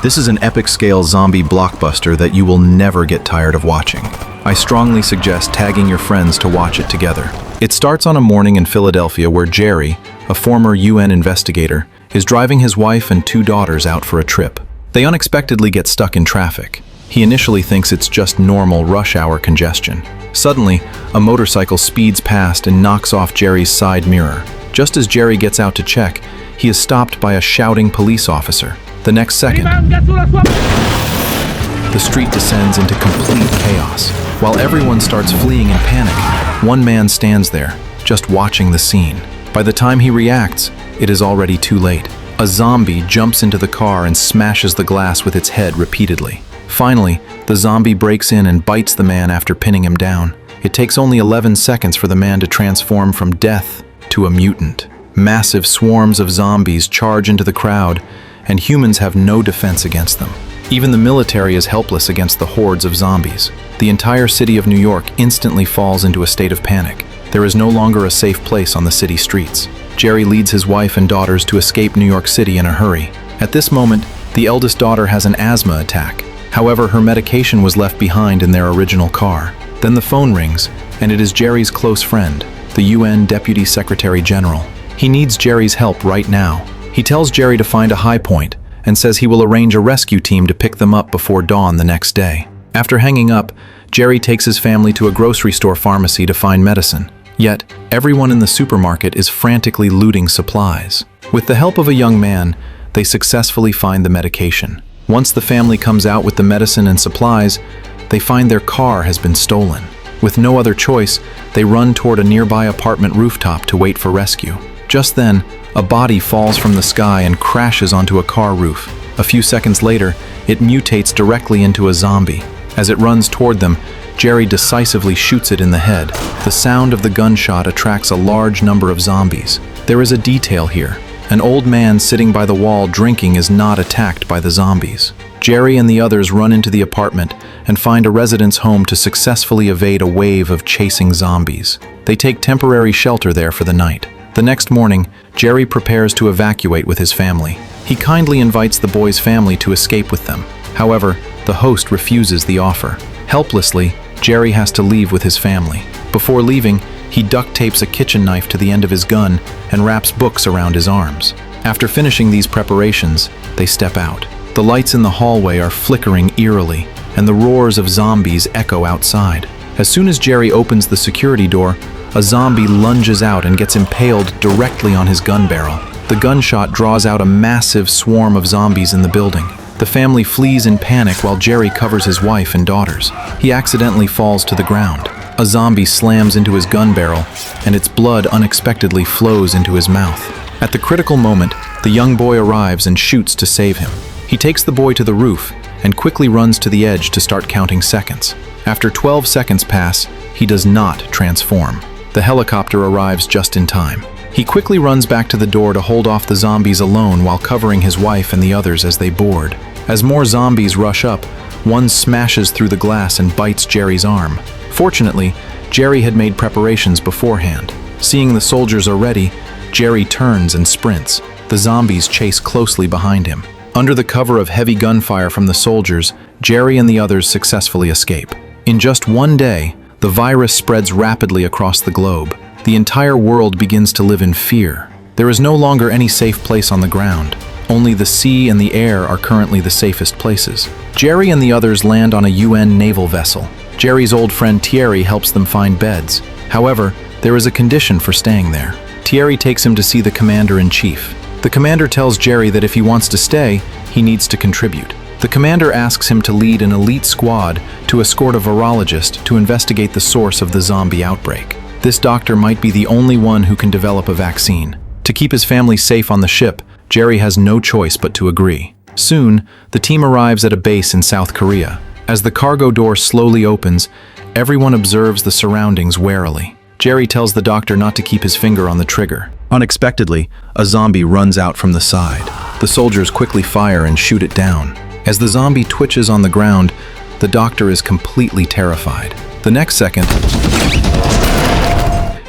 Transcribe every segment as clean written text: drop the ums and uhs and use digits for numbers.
This is an epic-scale zombie blockbuster that you will never get tired of watching. I strongly suggest tagging your friends to watch it together. It starts on a morning in Philadelphia where Gerry, a former UN investigator, is driving his wife and 2 daughters out for a trip. They unexpectedly get stuck in traffic. He initially thinks it's just normal rush hour congestion. Suddenly, a motorcycle speeds past and knocks off Gerry's side mirror. Just as Gerry gets out to check, he is stopped by a shouting police officer. The next second, the street descends into complete chaos. While everyone starts fleeing in panic, one man stands there, just watching the scene. By the time he reacts, it is already too late. A zombie jumps into the car and smashes the glass with its head repeatedly. Finally, the zombie breaks in and bites the man after pinning him down. It takes only 11 seconds for the man to transform from death to a mutant. Massive swarms of zombies charge into the crowd, and humans have no defense against them. Even the military is helpless against the hordes of zombies. The entire city of New York instantly falls into a state of panic. There is no longer a safe place on the city streets. Gerry leads his wife and daughters to escape New York City in a hurry. At this moment, the eldest daughter has an asthma attack. However, her medication was left behind in their original car. Then the phone rings, and it is Gerry's close friend, the UN Deputy Secretary General. He needs Gerry's help right now. He tells Gerry to find a high point and says he will arrange a rescue team to pick them up before dawn the next day. After hanging up, Gerry takes his family to a grocery store pharmacy to find medicine. Yet, everyone in the supermarket is frantically looting supplies. With the help of a young man, they successfully find the medication. Once the family comes out with the medicine and supplies, they find their car has been stolen. With no other choice, they run toward a nearby apartment rooftop to wait for rescue. Just then, a body falls from the sky and crashes onto a car roof. A few seconds later, it mutates directly into a zombie. As it runs toward them, Gerry decisively shoots it in the head. The sound of the gunshot attracts a large number of zombies. There is a detail here. An old man sitting by the wall drinking is not attacked by the zombies. Gerry and the others run into the apartment and find a resident's home to successfully evade a wave of chasing zombies. They take temporary shelter there for the night. The next morning, Gerry prepares to evacuate with his family. He kindly invites the boys' family to escape with them. However, the host refuses the offer. Helplessly, Gerry has to leave with his family. Before leaving, he duct tapes a kitchen knife to the end of his gun and wraps books around his arms. After finishing these preparations, they step out. The lights in the hallway are flickering eerily, and the roars of zombies echo outside. As soon as Gerry opens the security door, a zombie lunges out and gets impaled directly on his gun barrel. The gunshot draws out a massive swarm of zombies in the building. The family flees in panic while Gerry covers his wife and daughters. He accidentally falls to the ground. A zombie slams into his gun barrel, and its blood unexpectedly flows into his mouth. At the critical moment, the young boy arrives and shoots to save him. He takes the boy to the roof and quickly runs to the edge to start counting seconds. After 12 seconds pass, he does not transform. The helicopter arrives just in time. He quickly runs back to the door to hold off the zombies alone while covering his wife and the others as they board. As more zombies rush up, one smashes through the glass and bites Gerry's arm. Fortunately, Gerry had made preparations beforehand. Seeing the soldiers are ready, Gerry turns and sprints. The zombies chase closely behind him. Under the cover of heavy gunfire from the soldiers, Gerry and the others successfully escape. In just one day, the virus spreads rapidly across the globe. The entire world begins to live in fear. There is no longer any safe place on the ground. Only the sea and the air are currently the safest places. Gerry and the others land on a UN naval vessel. Gerry's old friend Thierry helps them find beds. However, there is a condition for staying there. Thierry takes him to see the commander-in-chief. The commander tells Gerry that if he wants to stay, he needs to contribute. The commander asks him to lead an elite squad to escort a virologist to investigate the source of the zombie outbreak. This doctor might be the only one who can develop a vaccine. To keep his family safe on the ship, Gerry has no choice but to agree. Soon, the team arrives at a base in South Korea. As the cargo door slowly opens, everyone observes the surroundings warily. Gerry tells the doctor not to keep his finger on the trigger. Unexpectedly, a zombie runs out from the side. The soldiers quickly fire and shoot it down. As the zombie twitches on the ground, the doctor is completely terrified. The next second,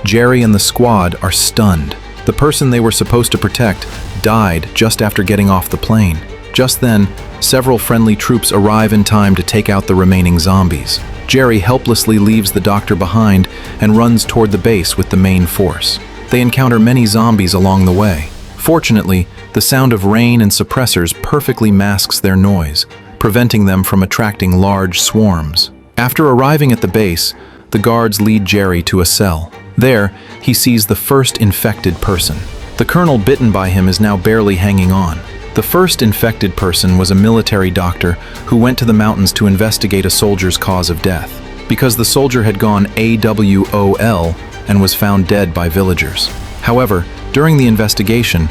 Gerry and the squad are stunned. The person they were supposed to protect died just after getting off the plane. Just then, several friendly troops arrive in time to take out the remaining zombies. Gerry helplessly leaves the doctor behind and runs toward the base with the main force. They encounter many zombies along the way. Fortunately, the sound of rain and suppressors perfectly masks their noise, preventing them from attracting large swarms. After arriving at the base, the guards lead Gerry to a cell. There, he sees the first infected person. The colonel bitten by him is now barely hanging on. The first infected person was a military doctor who went to the mountains to investigate a soldier's cause of death, because the soldier had gone AWOL and was found dead by villagers. However, during the investigation,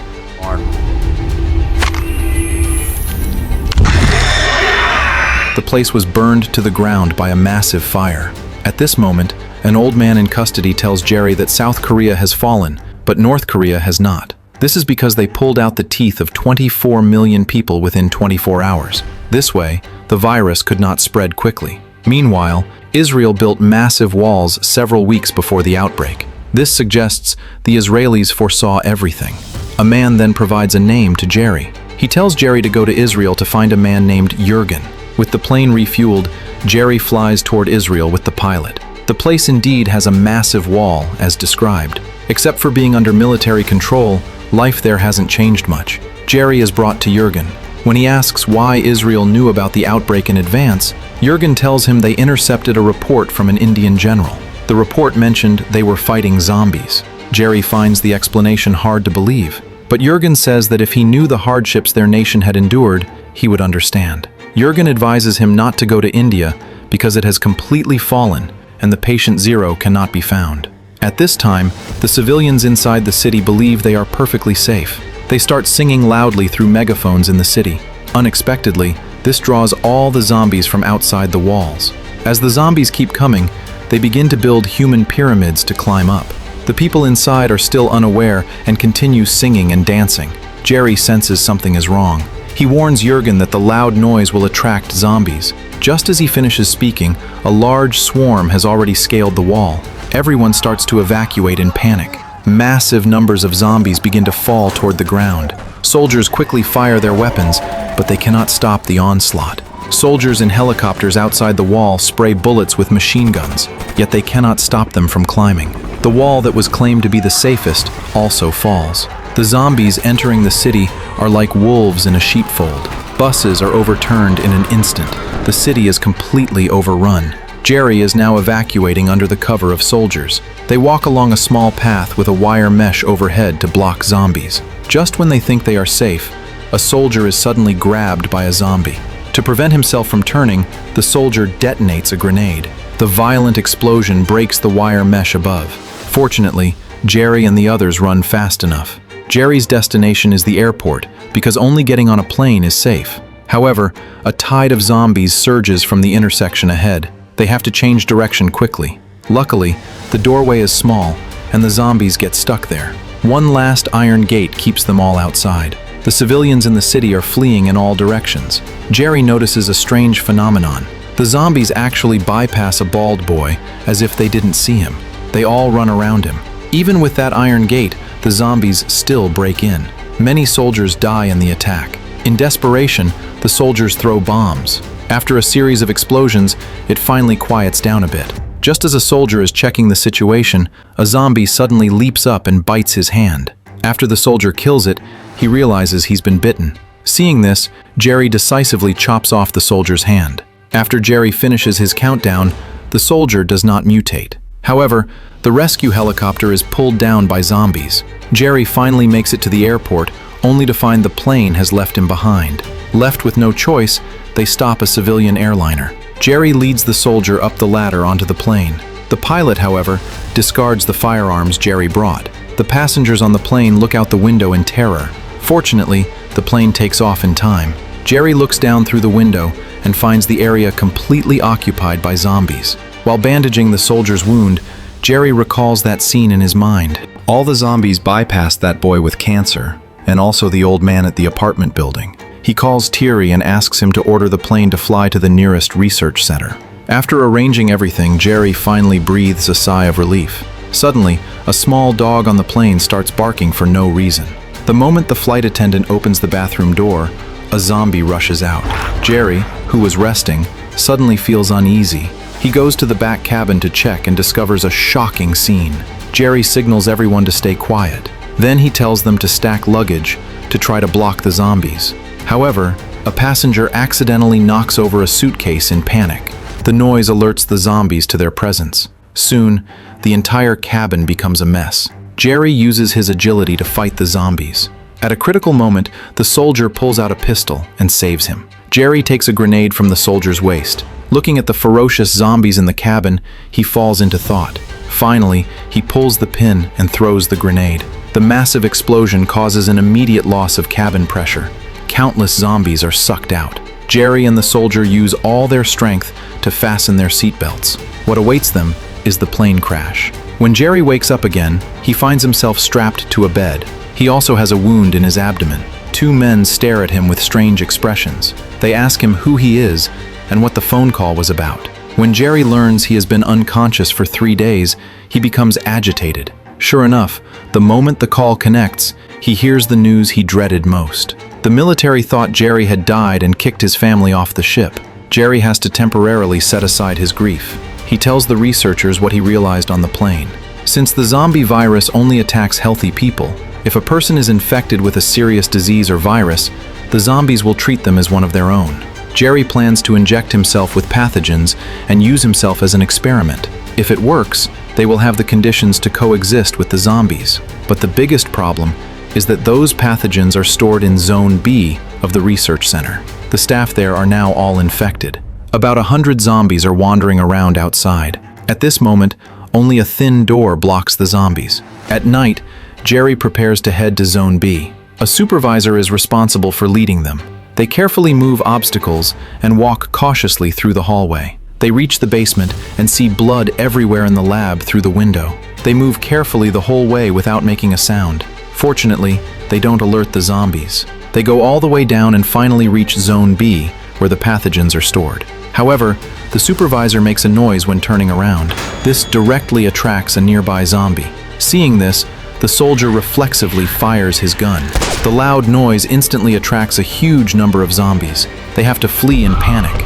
the place was burned to the ground by a massive fire. At this moment, an old man in custody tells Gerry that South Korea has fallen, but North Korea has not. This is because they pulled out the teeth of 24 million people within 24 hours. This way, the virus could not spread quickly. Meanwhile, Israel built massive walls several weeks before the outbreak. This suggests the Israelis foresaw everything. A man then provides a name to Gerry. He tells Gerry to go to Israel to find a man named Jürgen. With the plane refueled, Gerry flies toward Israel with the pilot. The place indeed has a massive wall, as described. Except for being under military control, life there hasn't changed much. Gerry is brought to Jürgen. When he asks why Israel knew about the outbreak in advance, Jürgen tells him they intercepted a report from an Indian general. The report mentioned they were fighting zombies. Gerry finds the explanation hard to believe, but Jürgen says that if he knew the hardships their nation had endured, he would understand. Jürgen advises him not to go to India because it has completely fallen and the patient zero cannot be found. At this time, the civilians inside the city believe they are perfectly safe. They start singing loudly through megaphones in the city. Unexpectedly, this draws all the zombies from outside the walls. As the zombies keep coming, they begin to build human pyramids to climb up. The people inside are still unaware and continue singing and dancing. Gerry senses something is wrong. He warns Jürgen that the loud noise will attract zombies. Just as he finishes speaking, a large swarm has already scaled the wall. Everyone starts to evacuate in panic. Massive numbers of zombies begin to fall toward the ground. Soldiers quickly fire their weapons, but they cannot stop the onslaught. Soldiers in helicopters outside the wall spray bullets with machine guns, yet they cannot stop them from climbing. The wall that was claimed to be the safest also falls. The zombies entering the city are like wolves in a sheepfold. Buses are overturned in an instant. The city is completely overrun. Gerry is now evacuating under the cover of soldiers. They walk along a small path with a wire mesh overhead to block zombies. Just when they think they are safe, a soldier is suddenly grabbed by a zombie. To prevent himself from turning, the soldier detonates a grenade. The violent explosion breaks the wire mesh above. Fortunately, Gerry and the others run fast enough. Gerry's destination is the airport, because only getting on a plane is safe. However, a tide of zombies surges from the intersection ahead. They have to change direction quickly. Luckily, the doorway is small, and the zombies get stuck there. One last iron gate keeps them all outside. The civilians in the city are fleeing in all directions. Gerry notices a strange phenomenon. The zombies actually bypass a bald boy as if they didn't see him. They all run around him. Even with that iron gate, the zombies still break in. Many soldiers die in the attack. In desperation, the soldiers throw bombs. After a series of explosions, it finally quiets down a bit. Just as a soldier is checking the situation, a zombie suddenly leaps up and bites his hand. After the soldier kills it, he realizes he's been bitten. Seeing this, Gerry decisively chops off the soldier's hand. After Gerry finishes his countdown, the soldier does not mutate. However, the rescue helicopter is pulled down by zombies. Gerry finally makes it to the airport, only to find the plane has left him behind. Left with no choice, they stop a civilian airliner. Gerry leads the soldier up the ladder onto the plane. The pilot, however, discards the firearms Gerry brought. The passengers on the plane look out the window in terror. Fortunately, the plane takes off in time. Gerry looks down through the window and finds the area completely occupied by zombies. While bandaging the soldier's wound, Gerry recalls that scene in his mind. All the zombies bypassed that boy with cancer, and also the old man at the apartment building. He calls Thierry and asks him to order the plane to fly to the nearest research center. After arranging everything, Gerry finally breathes a sigh of relief. Suddenly, a small dog on the plane starts barking for no reason. The moment the flight attendant opens the bathroom door, a zombie rushes out. Gerry, who was resting, suddenly feels uneasy. He goes to the back cabin to check and discovers a shocking scene. Gerry signals everyone to stay quiet. Then he tells them to stack luggage to try to block the zombies. However, a passenger accidentally knocks over a suitcase in panic. The noise alerts the zombies to their presence. Soon, the entire cabin becomes a mess. Gerry uses his agility to fight the zombies. At a critical moment, the soldier pulls out a pistol and saves him. Gerry takes a grenade from the soldier's waist. Looking at the ferocious zombies in the cabin, he falls into thought. Finally, he pulls the pin and throws the grenade. The massive explosion causes an immediate loss of cabin pressure. Countless zombies are sucked out. Gerry and the soldier use all their strength to fasten their seatbelts. What awaits them is the plane crash. When Gerry wakes up again, he finds himself strapped to a bed. He also has a wound in his abdomen. Two men stare at him with strange expressions. They ask him who he is and what the phone call was about. When Gerry learns he has been unconscious for 3 days, he becomes agitated. Sure enough, the moment the call connects, he hears the news he dreaded most. The military thought Gerry had died and kicked his family off the ship. Gerry has to temporarily set aside his grief. He tells the researchers what he realized on the plane. Since the zombie virus only attacks healthy people, if a person is infected with a serious disease or virus, the zombies will treat them as one of their own. Gerry plans to inject himself with pathogens and use himself as an experiment. If it works, they will have the conditions to coexist with the zombies. But the biggest problem is that those pathogens are stored in Zone B of the research center. The staff there are now all infected. About 100 zombies are wandering around outside. At this moment, only a thin door blocks the zombies. At night, Gerry prepares to head to Zone B. A supervisor is responsible for leading them. They carefully move obstacles and walk cautiously through the hallway. They reach the basement and see blood everywhere in the lab through the window. They move carefully the whole way without making a sound. Fortunately, they don't alert the zombies. They go all the way down and finally reach Zone B, where the pathogens are stored. However, the supervisor makes a noise when turning around. This directly attracts a nearby zombie. Seeing this, the soldier reflexively fires his gun. The loud noise instantly attracts a huge number of zombies. They have to flee in panic.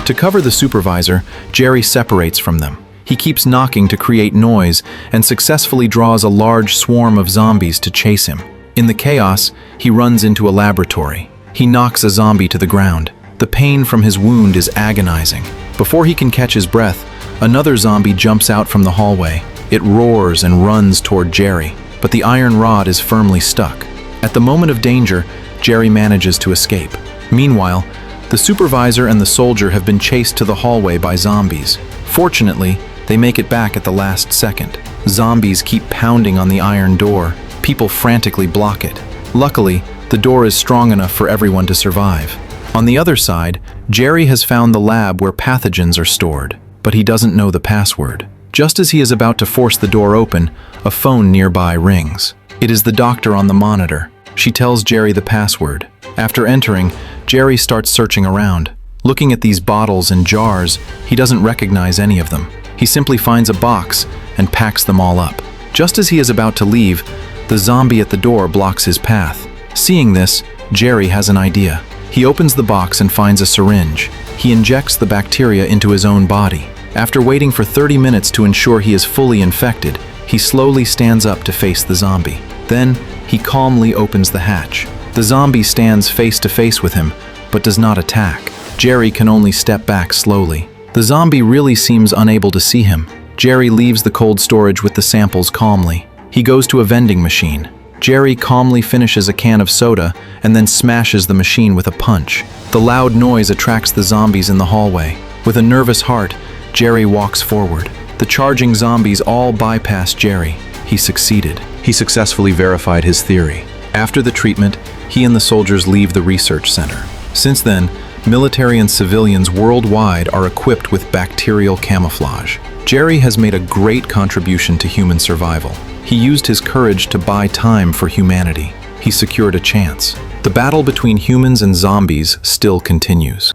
To cover the supervisor, Gerry separates from them. He keeps knocking to create noise and successfully draws a large swarm of zombies to chase him. In the chaos, he runs into a laboratory. He knocks a zombie to the ground. The pain from his wound is agonizing. Before he can catch his breath, another zombie jumps out from the hallway. It roars and runs toward Gerry, but the iron rod is firmly stuck. At the moment of danger, Gerry manages to escape. Meanwhile, the supervisor and the soldier have been chased to the hallway by zombies. Fortunately, they make it back at the last second. Zombies keep pounding on the iron door. People frantically block it. Luckily, the door is strong enough for everyone to survive. On the other side, Gerry has found the lab where pathogens are stored, but he doesn't know the password. Just as he is about to force the door open, a phone nearby rings. It is the doctor on the monitor. She tells Gerry the password. After entering, Gerry starts searching around. Looking at these bottles and jars, he doesn't recognize any of them. He simply finds a box and packs them all up. Just as he is about to leave, the zombie at the door blocks his path. Seeing this, Gerry has an idea. He opens the box and finds a syringe. He injects the bacteria into his own body. After waiting for 30 minutes to ensure he is fully infected, he slowly stands up to face the zombie. Then, he calmly opens the hatch. The zombie stands face to face with him, but does not attack. Gerry can only step back slowly. The zombie really seems unable to see him. Gerry leaves the cold storage with the samples calmly. He goes to a vending machine. Gerry calmly finishes a can of soda and then smashes the machine with a punch. The loud noise attracts the zombies in the hallway. With a nervous heart, Gerry walks forward. The charging zombies all bypass Gerry. He succeeded. He successfully verified his theory. After the treatment, he and the soldiers leave the research center. Since then, military and civilians worldwide are equipped with bacterial camouflage. Gerry has made a great contribution to human survival. He used his courage to buy time for humanity. He secured a chance. The battle between humans and zombies still continues.